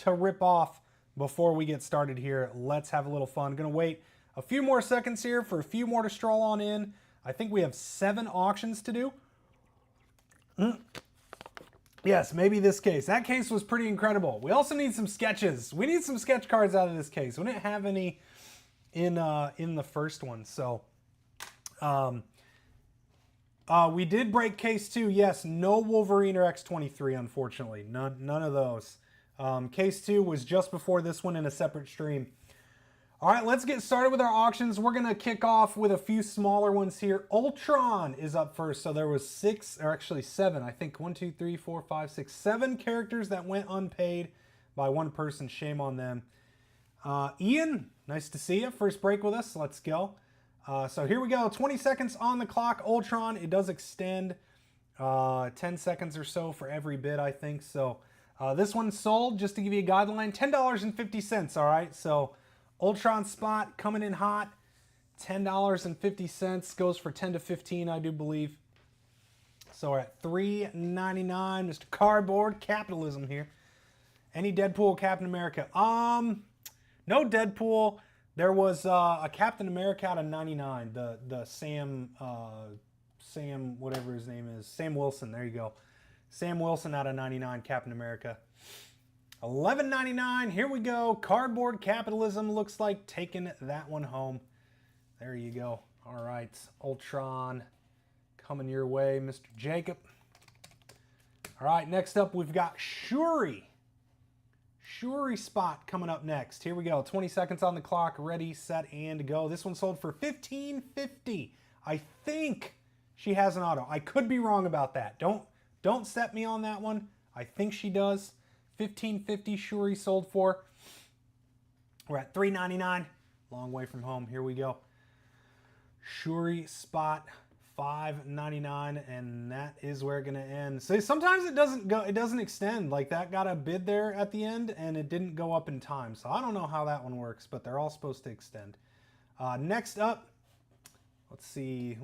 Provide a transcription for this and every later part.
to rip off before we get started here. Let's have a little fun. Gonna wait a few more seconds here for a few more to stroll on in. I think we have 7 auctions to do. Yes, maybe this case. That case was pretty incredible. We also need some sketches. We need some sketch cards out of this case. We didn't have any in the first one. So we did break case 2. Yes, no Wolverine or X-23, unfortunately. None of those. Case 2 was just before this one in a separate stream. All right, let's get started with our auctions. We're going to kick off with a few smaller ones here. Ultron is up first. So there was 6, or actually 7, I think 1, 2, 3, 4, 5, 6, 7 characters that went unpaid by one person. Shame on them. Ian, nice to see you. First break with us. Let's go. So here we go. 20 seconds on the clock. Ultron, it does extend 10 seconds or so for every bid, I think. So this one sold, just to give you a guideline, $10.50. All right, so Ultron spot coming in hot, $10.50, goes for 10 to 15, I do believe. So we're at $3.99. Mr. Cardboard Capitalism here. Any Deadpool, Captain America? No Deadpool. There was a Captain America out of 99. The Sam whatever his name is, Sam Wilson. There you go. Sam Wilson out of 99, Captain America. $11.99. Here we go. Cardboard Capitalism looks like taking that one home. There you go. All right. Ultron coming your way, Mr. Jacob. All right. Next up, we've got Shuri. Shuri spot coming up next. Here we go. 20 seconds on the clock. Ready, set, and go. This one sold for $15.50. I think she has an auto. I could be wrong about that. Don't set me on that one. I think she does. $15.50 Shuri sold for. We're at $3.99. Long way from home. Here we go. Shuri spot $5.99, and that is where it's gonna end. So sometimes it doesn't extend. Like that got a bid there at the end and it didn't go up in time. So I don't know how that one works, but they're all supposed to extend. Next up, let's see.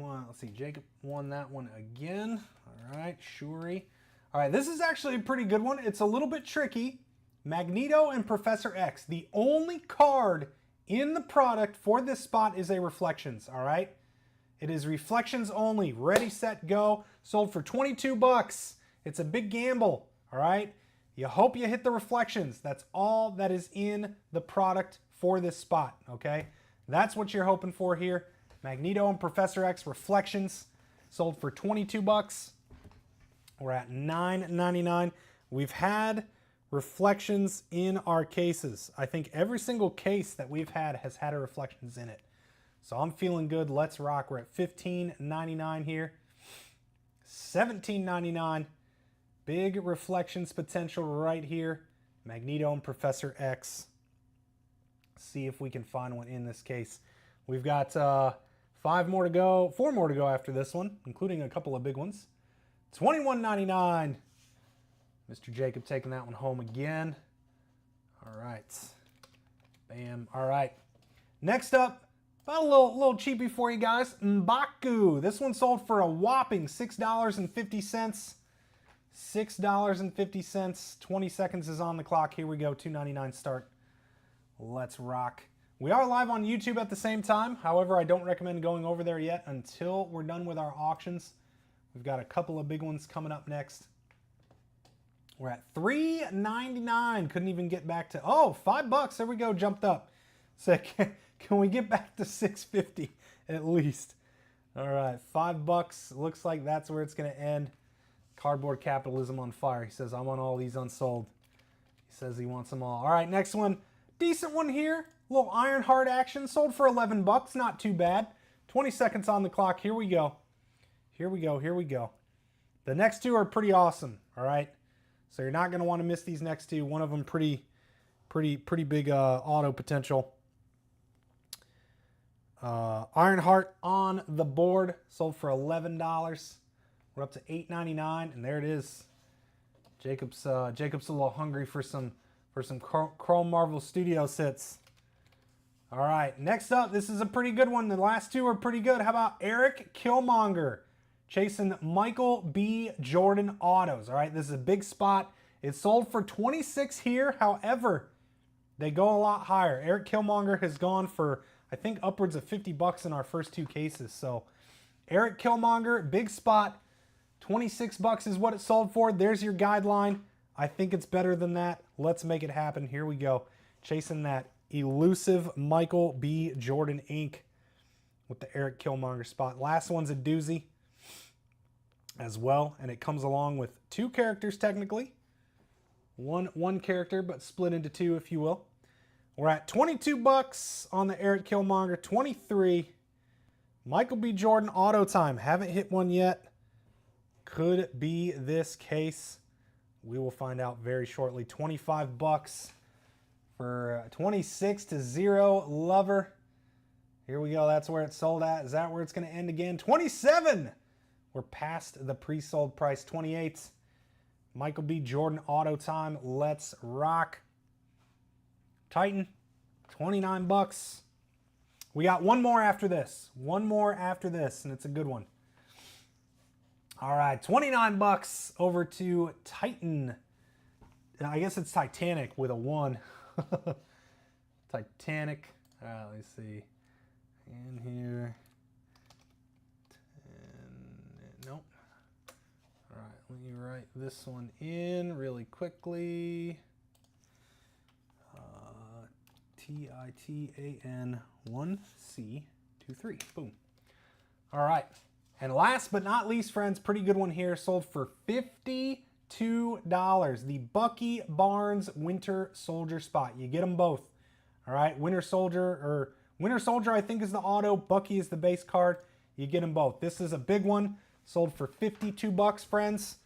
Jacob won that one again. All right, Shuri. All right, this is actually a pretty good one. It's a little bit tricky. Magneto and Professor X. The only card in the product for this spot is a Reflections, all right? It is Reflections only. Ready, set, go. Sold for 22 bucks. It's a big gamble, all right? You hope you hit the Reflections. That's all that is in the product for this spot, okay? That's what you're hoping for here. Magneto and Professor X Reflections sold for 22 bucks. We're at $9.99. We've had Reflections in our cases. I think every single case that we've had has had a Reflections in it. So I'm feeling good. Let's rock. We're at $15.99 here. $17.99. Big Reflections potential right here. Magneto and Professor X. See if we can find one in this case. We've got 4 more to go after this one, including a couple of big ones. $21.99. Mr. Jacob taking that one home again. All right. Bam. All right. Next up, about a little cheapie for you guys. M'Baku. This one sold for a whopping $6.50. $6.50. 20 seconds is on the clock. Here we go. $2.99 start. Let's rock. We are live on YouTube at the same time. However, I don't recommend going over there yet until we're done with our auctions. We've got a couple of big ones coming up next. We're at $3.99. Couldn't even get back to, oh, $5. There we go, jumped up. So can we get back to $6.50 at least? All right, $5. Looks like that's where it's gonna end. Cardboard Capitalism on fire. He says, I want all these unsold. He says he wants them all. All right, next one. Decent one here. Little Ironheart action. Sold for $11. Not too bad. 20 seconds on the clock. Here we go. Here we go. Here we go. The next two are pretty awesome. All right. So you're not going to want to miss these next two. One of them pretty big auto potential. Ironheart on the board. Sold for $11. We're up to $8.99, and there it is. Jacob's a little hungry for some Chrome Marvel Studio sits. All right, next up, this is a pretty good one. The last two are pretty good. How about Eric Killmonger chasing Michael B. Jordan autos? All right, this is a big spot. It sold for 26 here. However, they go a lot higher. Eric Killmonger has gone for, I think, upwards of 50 bucks in our first 2 cases. So Eric Killmonger, big spot. 26 bucks is what it sold for. There's your guideline. I think it's better than that. Let's make it happen. Here we go. Chasing that elusive Michael B. Jordan ink with the Eric Killmonger spot. Last one's a doozy as well, and it comes along with 2 characters technically. One character, but split into 2, if you will. We're at 22 bucks on the Eric Killmonger, 23. Michael B. Jordan auto time. Haven't hit one yet. Could be this case. We will find out very shortly. 25 bucks for 26-0 Lover. Here we go. That's where it sold at. Is that where it's going to end again? 27. We're past the pre-sold price. 28. Michael B. Jordan auto time. Let's rock. Titan. 29 bucks. We got one more after this. One more after this, and it's a good one. All right, 29 bucks over to Titan. I guess it's Titanic with a 1. Titanic. Let me see. In here. Nope. All right, let me write this one in really quickly. Titan 1C23. Boom. All right. And last but not least, friends, pretty good one here. Sold for $52. The Bucky Barnes Winter Soldier spot. You get them both. All right. Winter Soldier, I think, is the auto. Bucky is the base card. You get them both. This is a big one. Sold for 52 bucks, friends.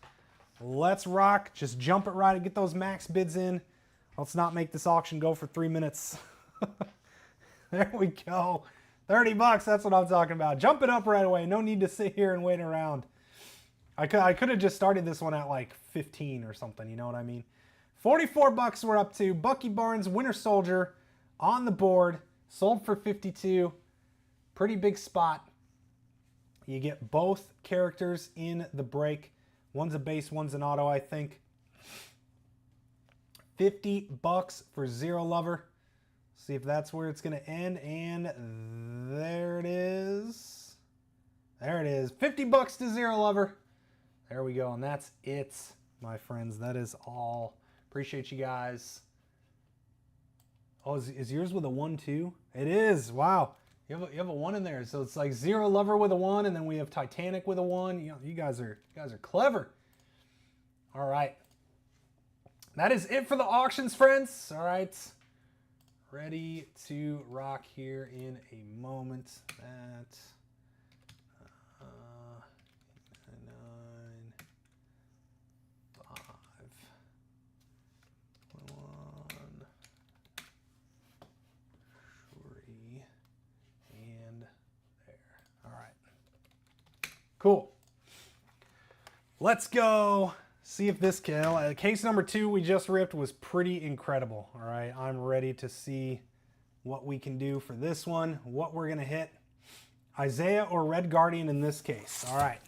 Let's rock. Just jump it right and get those max bids in. Let's not make this auction go for 3 minutes. There we go. 30 bucks, that's what I'm talking about. Jump it up right away. No need to sit here and wait around. I could have just started this one at like 15 or something, you know what I mean? 44 bucks we're up to. Bucky Barnes, Winter Soldier on the board. Sold for 52. Pretty big spot. You get both characters in the break. One's a base, one's an auto, I think. 50 bucks for Zero Lover. See if that's where it's going to end. And there it is. There it is. 50 bucks to Zero Lover. There we go. And that's it, my friends. That is all. Appreciate you guys. Oh, is yours with a 1 too? It is. Wow. You have a 1 in there. So it's like Zero Lover with a 1, and then we have Titanic with a 1. You know, you guys are clever. All right. That is it for the auctions, friends. All right. Ready to rock here in a moment. That 9, 5, 1, 3, and there. All right. Cool. Let's go. See if this case number 2 we just ripped was pretty incredible. All right, I'm ready to see what we can do for this one, what we're gonna hit. Isaiah or Red Guardian in this case. All right,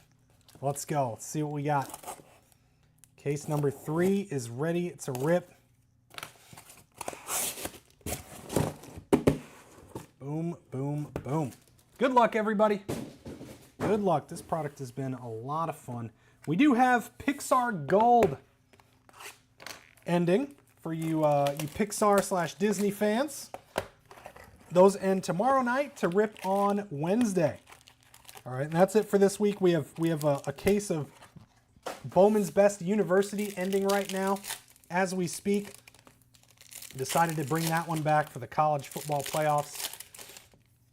let's go. Let's see what we got. Case number 3 is ready to rip. Boom, boom, boom. Good luck, everybody. Good luck. This product has been a lot of fun. We do have Pixar Gold ending for you, you Pixar / Disney fans. Those end tomorrow night to rip on Wednesday. All right, and that's it for this week. We have a case of Bowman's Best University ending right now as we speak. Decided to bring that one back for the college football playoffs.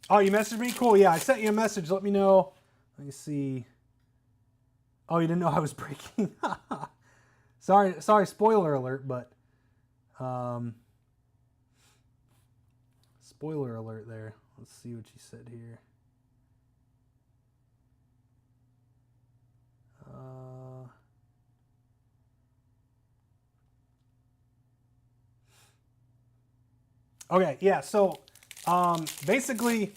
Oh, you messaged me? Cool. Yeah, I sent you a message. Let me know. Let me see. Oh, you didn't know I was breaking. Sorry, spoiler alert, but spoiler alert there. Let's see what you said here. Okay, yeah, so basically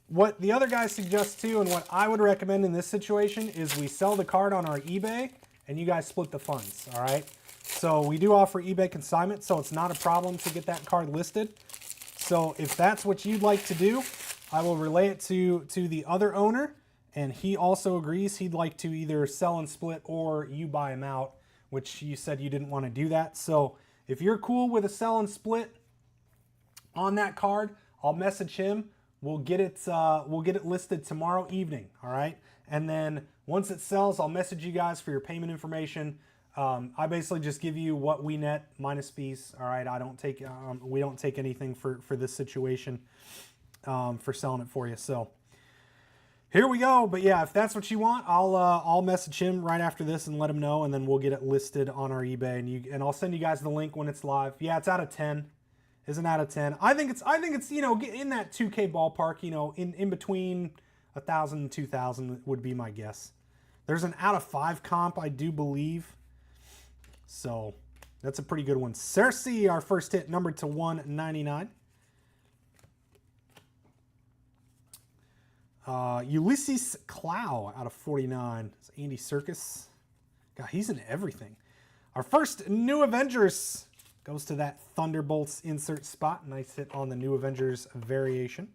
what the other guys suggest too, and what I would recommend in this situation, is we sell the card on our eBay and you guys split the funds, all right? So we do offer eBay consignment, so it's not a problem to get that card listed. So if that's what you'd like to do, I will relay it to the other owner, and he also agrees he'd like to either sell and split or you buy him out, which you said you didn't want to do that. So if you're cool with a sell and split on that card, I'll message him. We'll get it listed tomorrow evening, all right? And then once it sells, I'll message you guys for your payment information. I basically just give you what we net minus fees, all right? I don't take we don't take anything for this situation for selling it for you. So here we go. But yeah, if that's what you want, I'll message him right after this and let him know, and then we'll get it listed on our eBay, and I'll send you guys the link when it's live. Yeah, it's out of 10. Is an out of 10. I think it's you know, in that 2K ballpark, you know, in between 1,000 and 2,000 would be my guess. There's an out of 5 comp, I do believe. So that's a pretty good one. Cersei, our first hit, numbered to 199. Ulysses Clow out of 49. It's Andy Serkis. God, he's in everything. Our first New Avengers goes to that Thunderbolts insert spot. Nice hit on the New Avengers variation.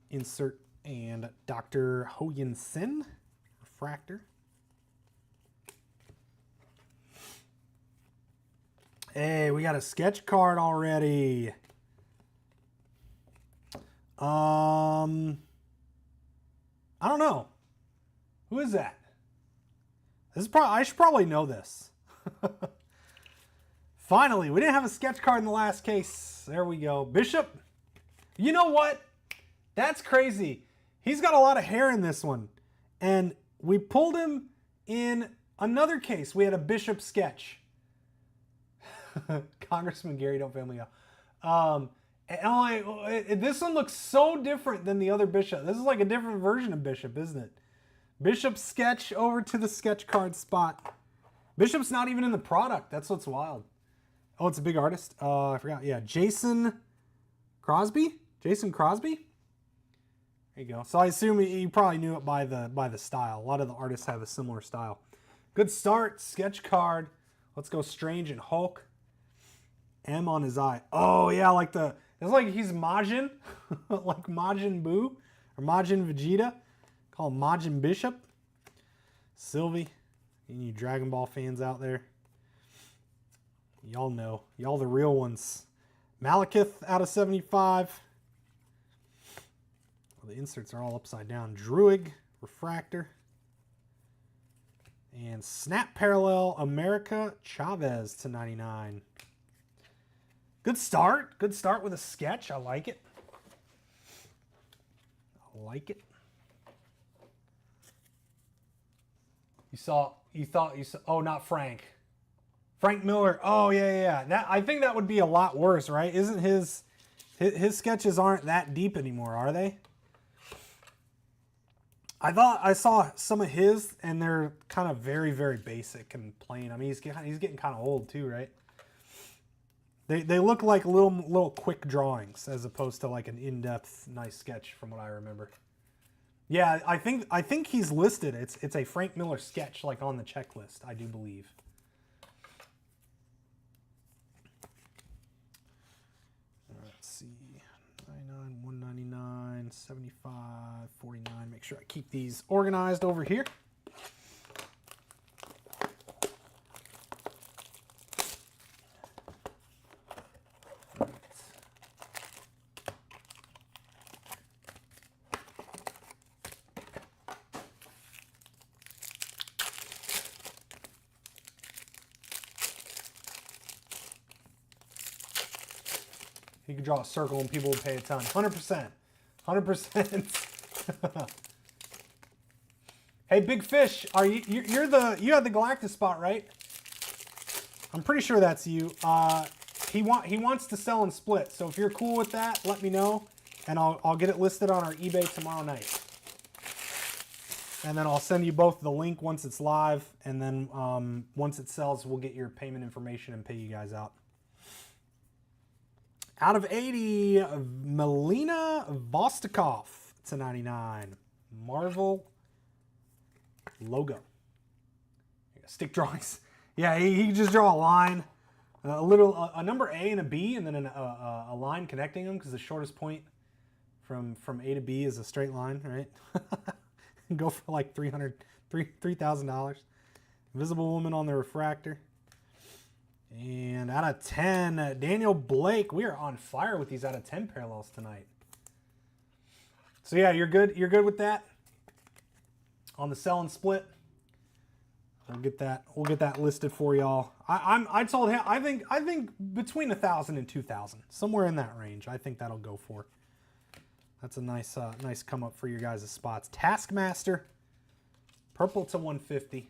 Insert and Dr. Ho-Yin Sin, refractor. Hey, we got a sketch card already. I don't know. Who is that? This is I should probably know this. Finally, we didn't have a sketch card in the last case. There we go. Bishop. You know what? That's crazy. He's got a lot of hair in this one. And we pulled him in another case. We had a Bishop sketch. Congressman Gary, don't fail me out. This one looks so different than the other Bishop. This is like a different version of Bishop, isn't it? Bishop sketch over to the sketch card spot. Bishop's not even in the product. That's what's wild. Oh, it's a big artist. I forgot. Yeah, Jason Crosby. Jason Crosby. There you go. So I assume you probably knew it by the style. A lot of the artists have a similar style. Good start. Sketch card. Let's go Strange and Hulk. M on his eye. Oh yeah, like it's like he's Majin, like Majin Buu or Majin Vegeta. Call him Majin Bishop. Sylvie, any you Dragon Ball fans out there? Y'all know. Y'all the real ones. Malekith out of 75. Well, the inserts are all upside down. Druig, refractor. And Snap Parallel America Chavez to 99. Good start. Good start with a sketch. I like it. I like it. You thought you saw, oh, not Frank. Frank Miller. Oh, yeah. I think that would be a lot worse, right? Isn't his sketches aren't that deep anymore, are they? I thought I saw some of his, and they're kind of very, very basic and plain. I mean, he's getting kind of old too, right? They look like little quick drawings as opposed to like an in-depth nice sketch from what I remember. Yeah, I think he's listed. It's a Frank Miller sketch like on the checklist, I do believe. Let's see. 99, 199, 75, 49. Make sure I keep these organized over here. You could draw a circle and people would pay a ton. 100%. 100%. Hey, Big Fish, are you had the Galactus spot, right? I'm pretty sure that's you. He wants to sell and split. So if you're cool with that, let me know, and I'll get it listed on our eBay tomorrow night. And then I'll send you both the link once it's live, and then once it sells, we'll get your payment information and pay you guys out. Out of 80, Melina Vostokov to 99. Marvel logo. Stick drawings. Yeah, he can just draw a line, a number A and a B, and then a line connecting them, because the shortest point from A to B is a straight line, right? Go for like $3,000. Invisible Woman on the refractor. And out of 10, Daniel Blake. We are on fire with these out of 10 parallels tonight. So yeah, you're good. You're good with that. On the sell and split, we'll get that listed for y'all. I told him I think between 1,000 and 2,000, somewhere in that range. I think that'll go for. That's a nice nice come up for your guys' spots. Taskmaster, purple to 150.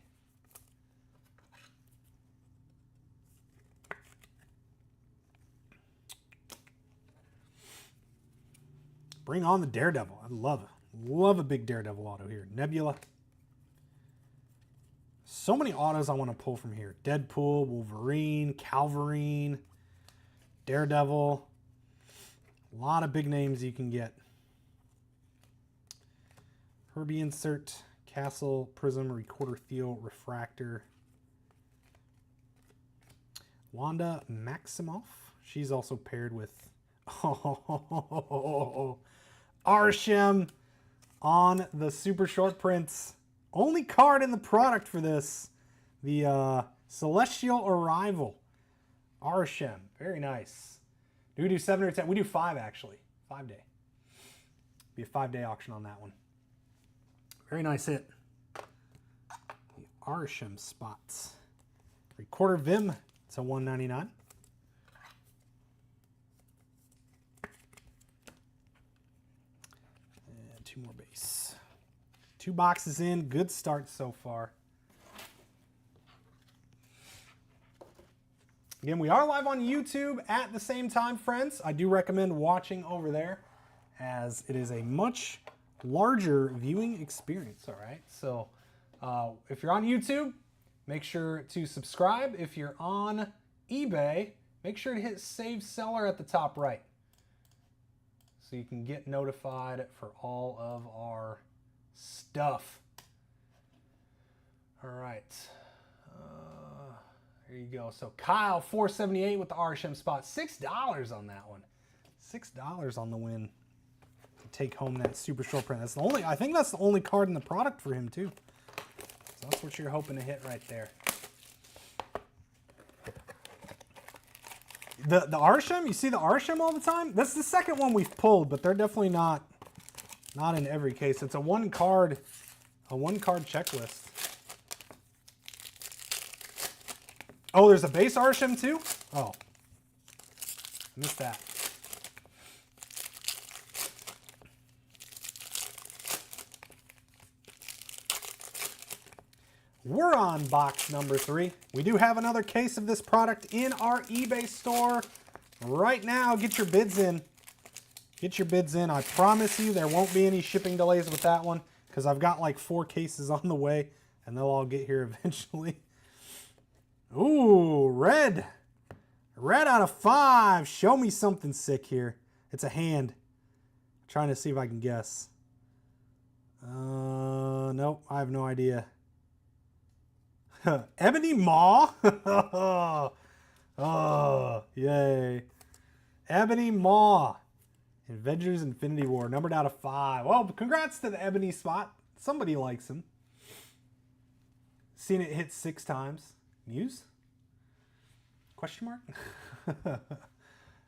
Bring on the Daredevil. I love a big Daredevil auto here. Nebula. So many autos I want to pull from here. Deadpool, Wolverine, Calverine, Daredevil. A lot of big names you can get. Herbie insert, Castle, Prism, Recorder, Theo, Refractor. Wanda Maximoff. She's also paired with Arshem on the super short prints. Only card in the product for this. The Celestial Arrival. Arshem. Very nice. Do we do 7 or 10? We do 5 actually. 5 day. Be a 5-day auction on that one. Very nice hit. The Arshem spots. Recorder Vim to 199. And 2 more base. 2 boxes in. Good start so far. Again, we are live on YouTube at the same time, friends. I do recommend watching over there, as it is a much larger viewing experience, all right? So if you're on YouTube, make sure to subscribe. If you're on eBay, make sure to hit Save Seller at the top right, so you can get notified for all of our stuff. All right. There you go. So Kyle, 478 with the Arshem spot. $6 on that one. $6 on the win. Take home that super short print. That's the only. I think that's the only card in the product for him too. So that's what you're hoping to hit right there. The Arshem, you see the Arshem all the time. That's the second one we've pulled, but they're definitely not in every case. It's a one card checklist. Oh, there's a base Arshem too? Oh, missed that. We're on box number 3. We do have another case of this product in our eBay store right now. Get your bids in. Get your bids in. I promise you there won't be any shipping delays with that one, because I've got like 4 cases on the way and they'll all get here eventually. Ooh, red. Red out of 5. Show me something sick here. It's a hand. I'm trying to see if I can guess. Nope, I have no idea. Ebony Maw. Oh, yay. Ebony Maw. Avengers Infinity War, numbered out of 5. Well, congrats to the Ebony spot. Somebody likes him. Seen it hit 6 times. Muse? Question mark?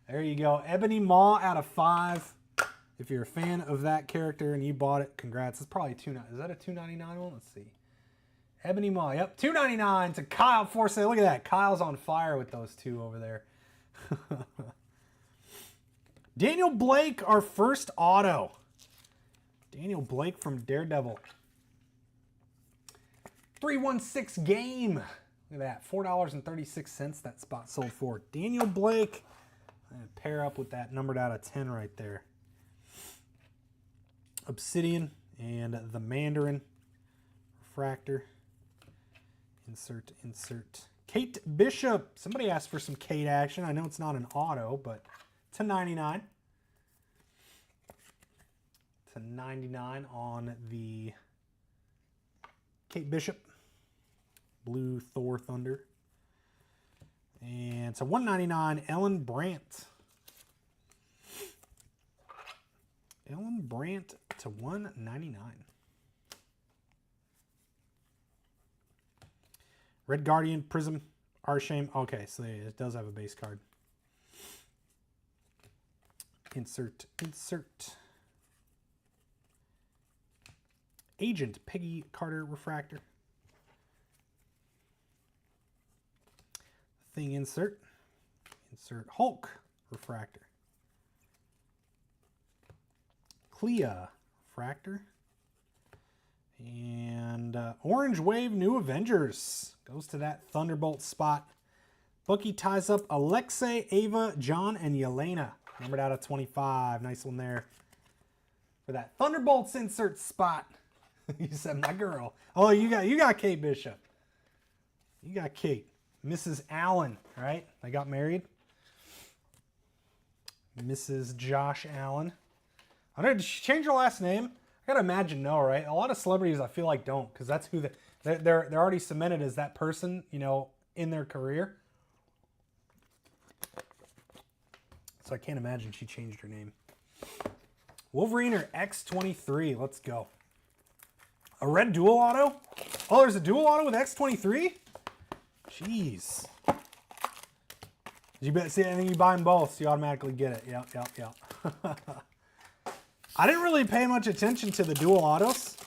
There you go. Ebony Maw out of 5. If you're a fan of that character and you bought it, congrats. It's probably $2.99. Is that a $2.99 one? Let's see. Ebony Maw. Yep, $2.99 to Kyle Forsay. Look at that. Kyle's on fire with those 2 over there. Daniel Blake, our first auto. Daniel Blake from Daredevil. 316 game. Look at that. $4.36 that spot sold for. Daniel Blake. And pair up with that numbered out of 10 right there. Obsidian and the Mandarin. Refractor. Insert, insert. Kate Bishop. Somebody asked for some Kate action. I know it's not an auto, but to 99. To 99 on the Kate Bishop, blue Thor Thunder. And it's a 199 Ellen Brandt. Ellen Brandt to 199. Red Guardian, Prism, Arshame. Okay, so it does have a base card. Insert. Agent, Peggy Carter Refractor. Thing insert. Insert Hulk Refractor. Clea Refractor. And Orange Wave New Avengers. Goes to that Thunderbolt spot. Bookie ties up Alexei, Ava, John, and Yelena. Numbered out of 25. Nice one there. For that Thunderbolts insert spot. You said my girl. Oh, you got Kate Bishop. You got Kate. Mrs. Allen, right? They got married. Mrs. Josh Allen. I don't know, did she change her last name? I gotta imagine no, right? A lot of celebrities I feel like don't, because that's who they're already cemented as that person, you know, in their career. So I can't imagine she changed her name. Wolverine or X23. Let's go. A red dual auto? Oh, there's a dual auto with X23? Jeez. You bet. See, I think you buy them both, so you automatically get it. Yep. I didn't really pay much attention to the dual autos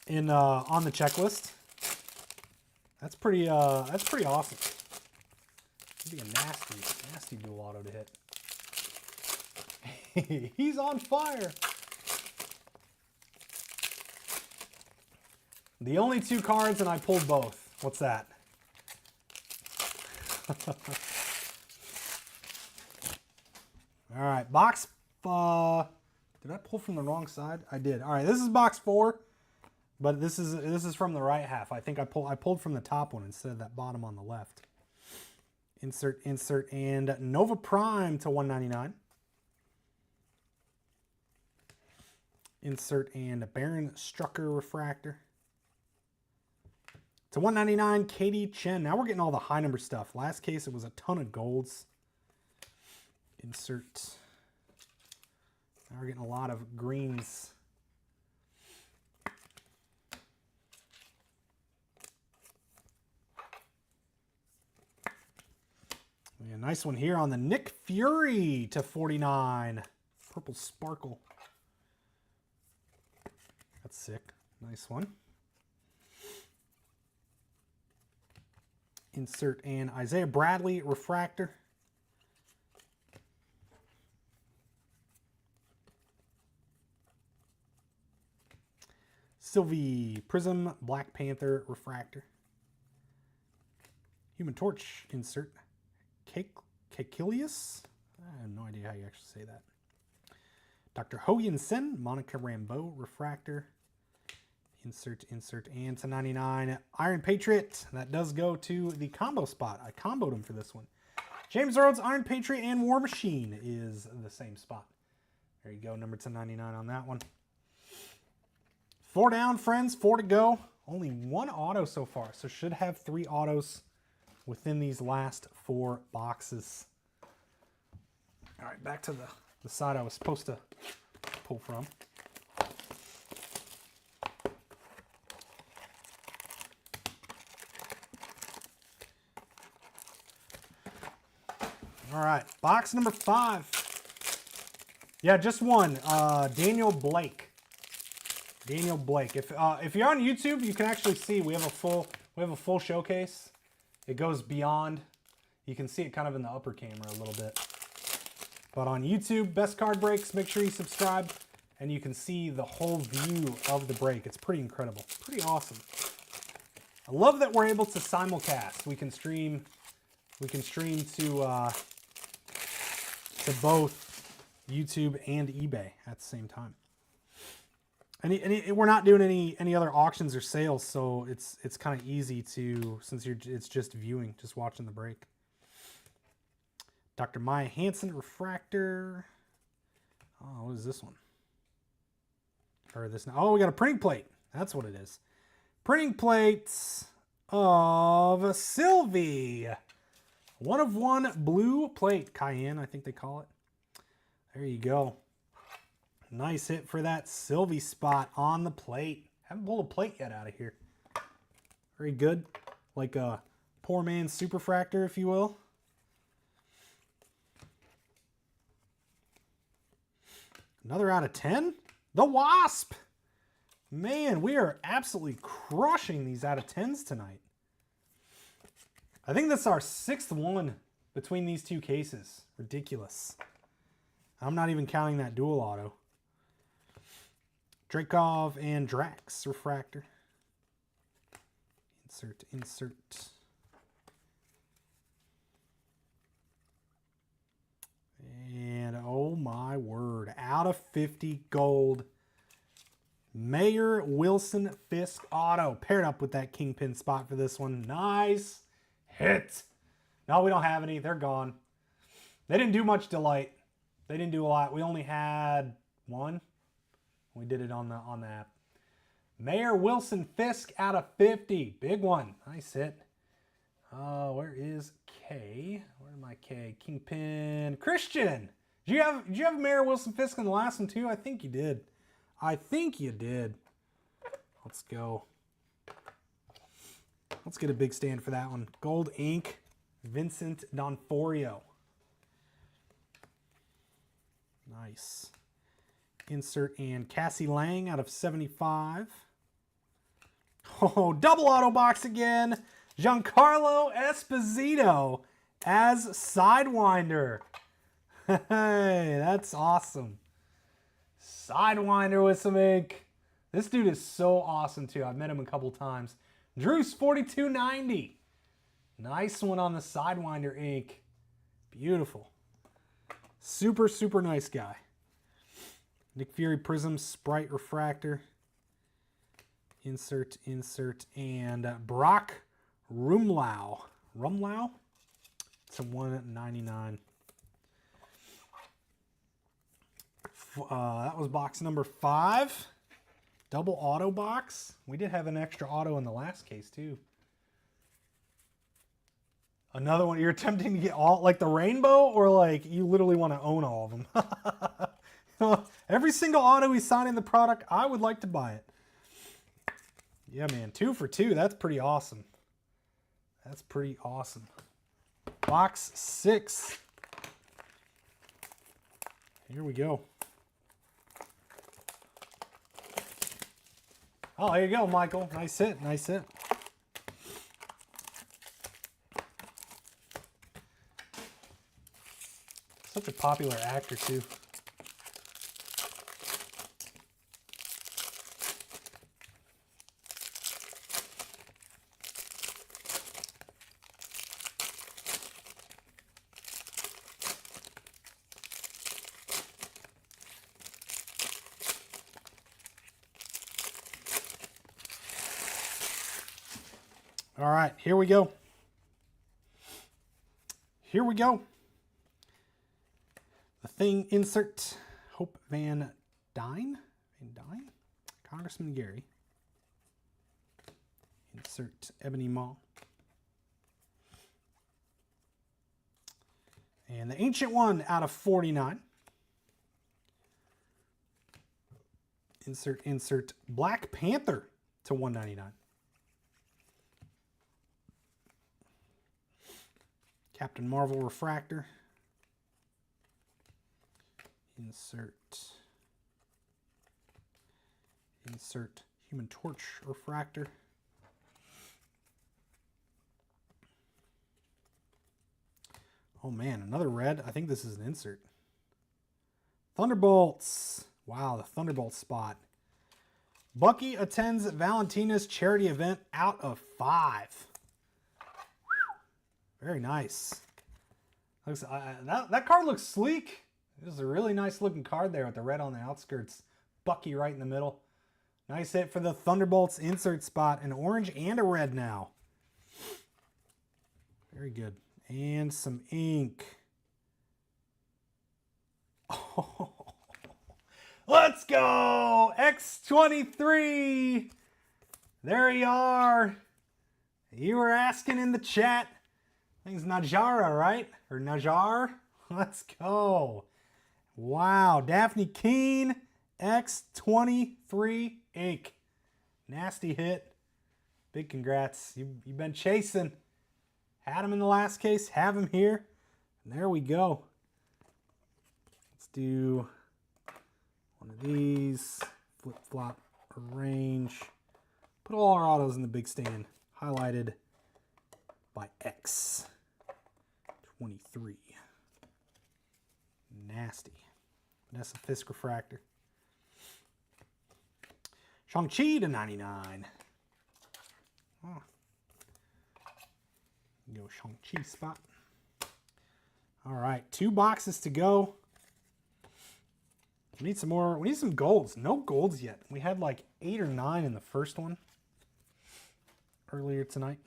in on the checklist. That's pretty awesome. It'd be a nasty dual auto to hit. He's on fire. The only two cards, and I pulled both. What's that? All right, box. Did I pull from the wrong side? I did. All right, this is box 4, but this is from the right half. I think I pulled from the top one instead of that bottom on the left. Insert, and Nova Prime to 199. Insert and Baron Strucker Refractor. To 199, Katie Chen. Now we're getting all the high number stuff. Last case, it was a ton of golds. Insert. Now we're getting a lot of greens. Yeah, nice one here on the Nick Fury to 49. Purple sparkle. That's sick. Nice one. Insert and Isaiah Bradley Refractor. Sylvie Prism Black Panther Refractor. Human Torch insert. Kekilius? I have no idea how you actually say that. Dr. Hogan Sen Monica Rambeau Refractor. Insert, and to 99, Iron Patriot. That does go to the combo spot. I comboed him for this one. James Earl's Iron Patriot and War Machine is the same spot. There you go, number to 99 on that one. 4 down, friends, 4 to go. Only 1 auto so far, so should have 3 autos within these last 4 boxes. All right, back to the side I was supposed to pull from. All right, box number 5. Yeah, just one. Daniel Blake. Daniel Blake. If you're on YouTube, you can actually see we have a full showcase. It goes beyond. You can see it kind of in the upper camera a little bit. But on YouTube, Best Card Breaks. Make sure you subscribe, and you can see the whole view of the break. It's pretty incredible. Pretty awesome. I love that we're able to simulcast. We can stream to both YouTube and eBay at the same time. And we're not doing any other auctions or sales, so it's kind of easy to, since it's just viewing, just watching the break. Dr. Maya Hansen Refractor. Oh, what is this one? Or this. Oh, we got a printing plate. That's what it is. Printing plates of Sylvie. 1 of 1 blue plate. Cayenne, I think they call it. There you go. Nice hit for that Sylvie spot on the plate. Haven't pulled a plate yet out of here. Very good. Like a poor man's superfractor, if you will. Another out of 10. The Wasp. Man, we are absolutely crushing these out of 10s tonight. I think that's our 6th one between these two cases. Ridiculous. I'm not even counting that dual auto. Dreykov and Drax refractor. Insert, insert. And oh my word, out of 50 gold. Mayor Wilson Fisk auto. Paired up with that Kingpin spot for this one. Nice hit. No, we don't have any. They're gone. They didn't do much Delight. They didn't do a lot. We only had one. We did it on the app. Mayor Wilson Fisk out of 50. Big one. Nice hit. Where is K? Where am I? K? Kingpin. Christian. Did you have Mayor Wilson Fisk in the last one too? I think you did. I think you did. Let's go. Let's get a big stand for that one. Gold ink. Vincent D'Onofrio. Nice. Insert and Cassie Lang out of 75. Oh, double auto box again. Giancarlo Esposito as Sidewinder. Hey, that's awesome. Sidewinder with some ink. This dude is so awesome too. I've met him a couple times. Drew's 4290. Nice one on the Sidewinder ink. Beautiful. Super, super nice guy. Nick Fury Prism Sprite Refractor. Insert, insert, and Brock Rumlau. Rumlau? It's a 199. That was box number 5. Double auto box. We did have an extra auto in the last case too. Another one. You're attempting to get all, like the rainbow, or like you literally want to own all of them? Every single auto we sign in the product, I would like to buy it. Yeah, man. 2 for 2. That's pretty awesome. That's pretty awesome. Box 6. Here we go. Oh, there you go, Michael. Nice hit. Nice hit. Such a popular actor, too. All right, here we go. Here we go. The Thing insert. Hope Van Dyne. Van Dyne? Congressman Gary. Insert Ebony Maw. And the Ancient One out of 49. Insert, insert Black Panther to 199. Captain Marvel Refractor. Insert. Insert Human Torch Refractor. Oh man, another red. I think this is an insert. Thunderbolts. Wow, the Thunderbolt spot. Bucky attends Valentina's charity event out of 5. Very nice. Looks, that card looks sleek. This is a really nice looking card there with the red on the outskirts. Bucky right in the middle. Nice hit for the Thunderbolts insert spot. An orange and a red now. Very good. And some ink. Oh, Let's go! X23. There you are. You were asking in the chat. I think it's Najara, right? Or Najar? Let's go. Wow. Daphne Keene, X23 ink. Nasty hit. Big congrats. You've been chasing. Had him in the last case. Have him here. And there we go. Let's do one of these. Flip-flop, arrange. Put all our autos in the big stand. Highlighted by X23. Nasty. Vanessa Fisk refractor. Shang-Chi to 99. Oh. Go Shang-Chi spot. All right, 2 boxes to go. We need some more. We need some golds. No golds yet. We had like 8 or 9 in the first one earlier tonight.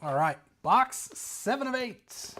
All right, box 7 of 8.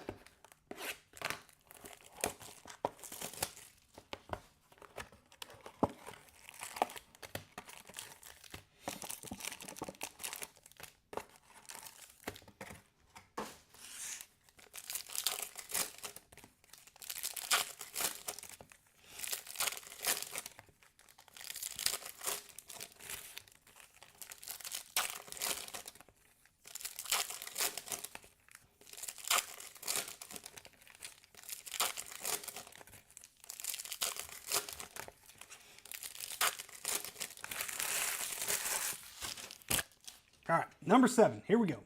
All right, number 7. Here we go.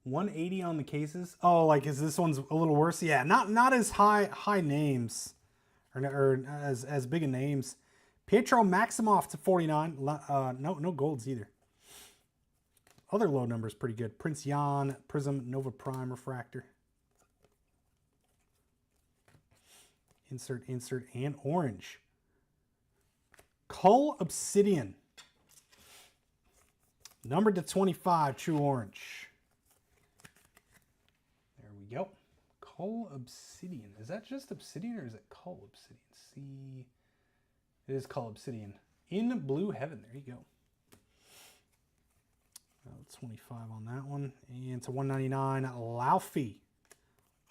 180 on the cases. Oh, like is this one's a little worse? Yeah, not as high names, or as big a names. Pietro Maximoff to 49. No golds either. Other low numbers pretty good. Prince Jan, Prism, Nova Prime refractor. Insert, and orange. Cull Obsidian. Numbered to 25, true orange. There we go. Cull Obsidian. Is that just Obsidian or is it Cull Obsidian? See, it is Cull Obsidian. In Blue Heaven. There you go. 25 on that one. And to 199, Laufey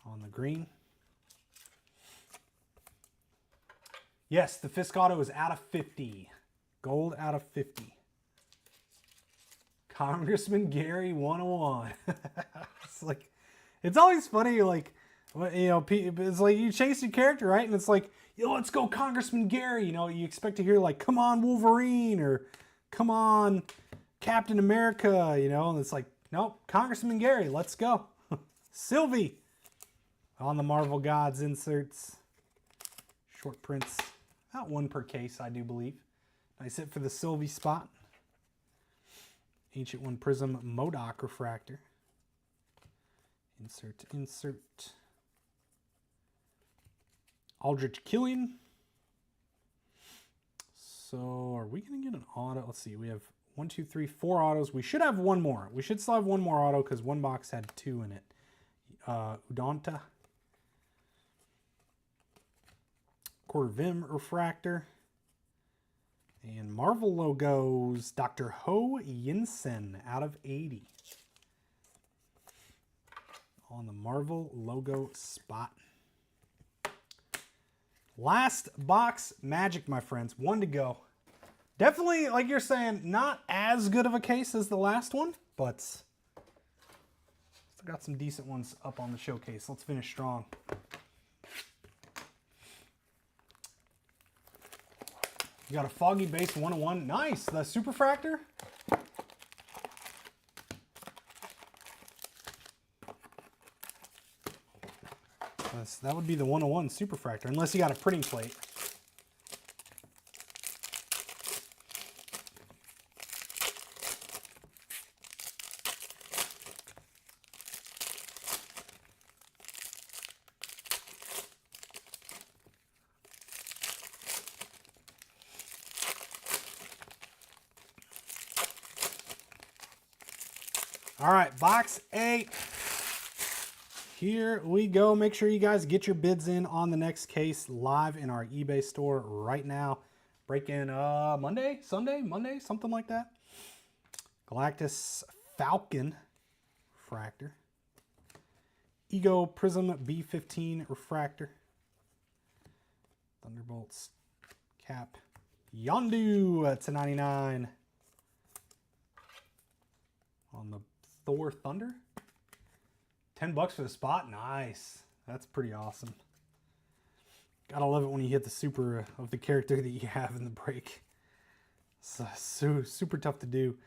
on the green. Yes, the Fisk auto is out of 50. Gold out of 50. Congressman Gary 101. It's like, it's always funny, like, you know, it's like you chase your character, right? And it's like, yo, let's go Congressman Gary. You know, you expect to hear like, come on Wolverine, or come on Captain America, you know, and it's like, nope, Congressman Gary, let's go. Sylvie on the Marvel Gods inserts. Short prints, about 1 per case, I do believe. Nice hit for the Sylvie spot. Ancient One Prism MODOK refractor. Insert. Aldrich Killian. So are we going to get an auto? Let's see. We have 1, 2, 3, 4 autos. We should have one more. We should still have one more auto because one box had 2 in it. Udonta. Corvim refractor. And Marvel logos, Dr. Ho Yinsen out of 80. On the Marvel logo spot. Last box magic, my friends. 1 to go. Definitely, like you're saying, not as good of a case as the last one, but still got some decent ones up on the showcase. Let's finish strong. You got a Foggy Base 101. Nice. The Superfractor. That would be the 101 Superfractor, unless you got a printing plate. All right, box 8. Here we go. Make sure you guys get your bids in on the next case live in our eBay store right now. Break in Monday, something like that. Galactus Falcon refractor. Ego Prism B15 refractor. Thunderbolts cap. Yondu to 99 on the Thor Thunder. $10 for the spot. Nice. That's pretty awesome. Gotta love it when you hit the super of the character that you have in the break. It's super tough to do.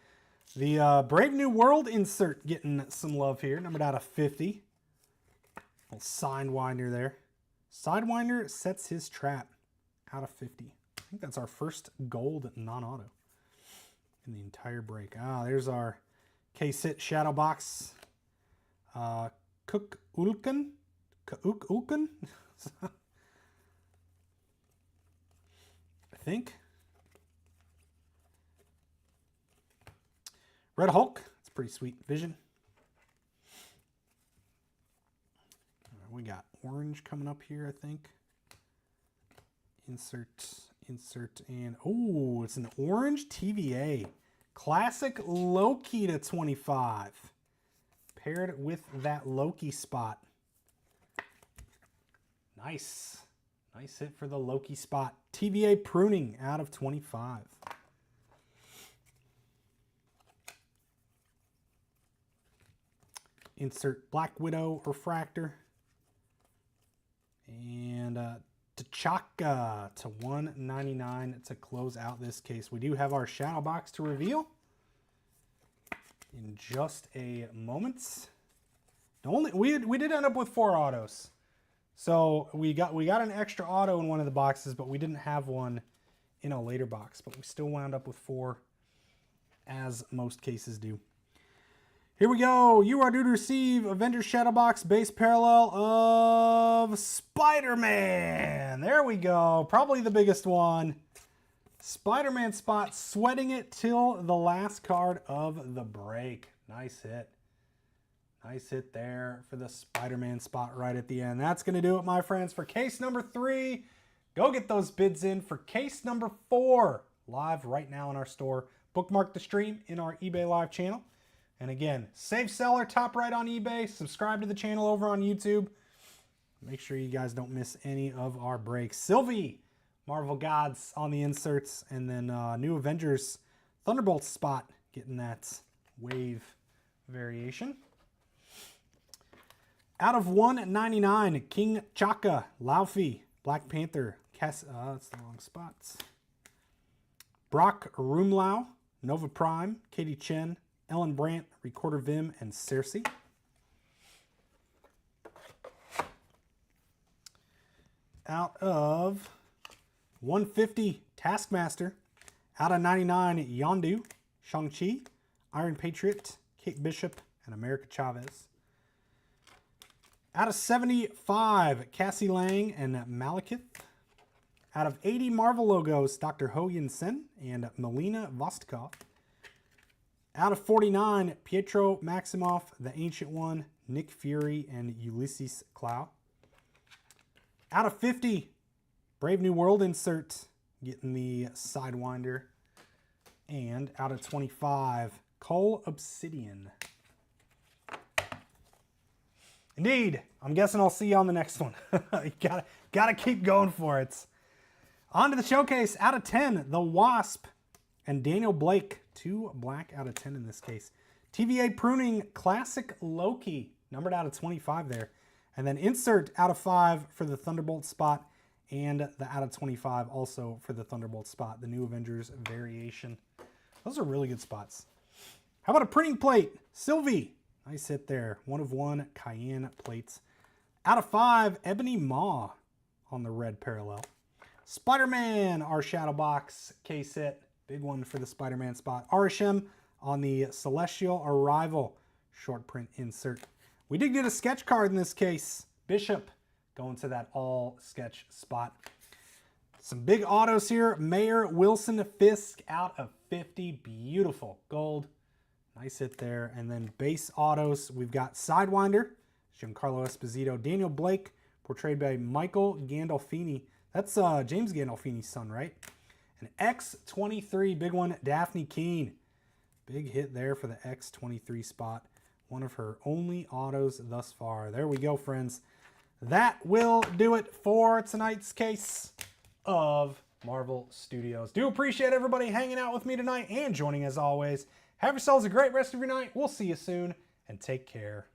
The Brave New World insert getting some love here. Numbered out of 50. Little Sidewinder there. Sidewinder sets his trap out of 50. I think that's our first gold non-auto in the entire break. Ah, there's our K-Sit Shadow Box. Cook Ulken? I think. Red Hulk. It's pretty sweet. Vision. We got orange coming up here, I think. Insert, and oh, it's an orange TVA. Classic Loki to 25. Paired with that Loki spot. Nice. Nice hit for the Loki spot. TVA pruning out of 25. Insert Black Widow refractor. And T'Chaka to 199 to close out this case. We do have our shadow box to reveal in just a moment. We did end up with 4 autos. So we got an extra auto in one of the boxes, but we didn't have one in a later box. But we still wound up with 4, as most cases do. Here we go. You are due to receive Avengers Shadow Box base parallel of Spider-Man. There we go. Probably the biggest one. Spider-Man spot, sweating it till the last card of the break. Nice hit. Nice hit there for the Spider-Man spot right at the end. That's going to do it, my friends, for case number 3. Go get those bids in for case number 4. Live right now in our store. Bookmark the stream in our eBay Live channel. And again, save seller, top right on eBay. Subscribe to the channel over on YouTube. Make sure you guys don't miss any of our breaks. Sylvie, Marvel Gods on the inserts. And then New Avengers Thunderbolt spot, getting that wave variation. Out of 199, King Chaka, Laufey, Black Panther, that's the wrong spots. Brock Rumlau, Nova Prime, Katie Chen, Ellen Brandt, Recorder Vim, and Cersei. Out of 150, Taskmaster. Out of 99, Yondu, Shang-Chi, Iron Patriot, Kate Bishop, and America Chavez. Out of 75, Cassie Lang and Malekith. Out of 80 Marvel logos, Dr. Ho Yin-sen and Melina Vostokov. Out of 49, Pietro Maximoff, the Ancient One, Nick Fury, and Ulysses Clow. Out of 50, Brave New World insert, getting the Sidewinder. And out of 25, Cole Obsidian. Indeed, I'm guessing I'll see you on the next one. You gotta keep going for it. On to the showcase. Out of 10, The Wasp and Daniel Blake. 2 black out of 10 in this case. TVA pruning Classic Loki, numbered out of 25 there. And then insert out of 5 for the Thunderbolt spot, and the out of 25 also for the Thunderbolt spot, the New Avengers variation. Those are really good spots. How about a printing plate? Sylvie, nice hit there. 1 of 1 Cayenne plates. Out of 5, Ebony Maw on the red parallel. Spider-Man, our shadow box case hit. Big one for the Spider-Man spot. RSM on the Celestial Arrival short print insert. We did get a sketch card in this case. Bishop going to that all sketch spot. Some big autos here. Mayor Wilson Fisk out of 50. Beautiful gold. Nice hit there. And then base autos, we've got Sidewinder, Giancarlo Esposito, Daniel Blake, portrayed by Michael Gandolfini. That's James Gandolfini's son, right? And X23, big one, Daphne Keene. Big hit there for the X23 spot. One of her only autos thus far. There we go, friends. That will do it for tonight's case of Marvel Studios. Do appreciate everybody hanging out with me tonight and joining as always. Have yourselves a great rest of your night. We'll see you soon, and take care.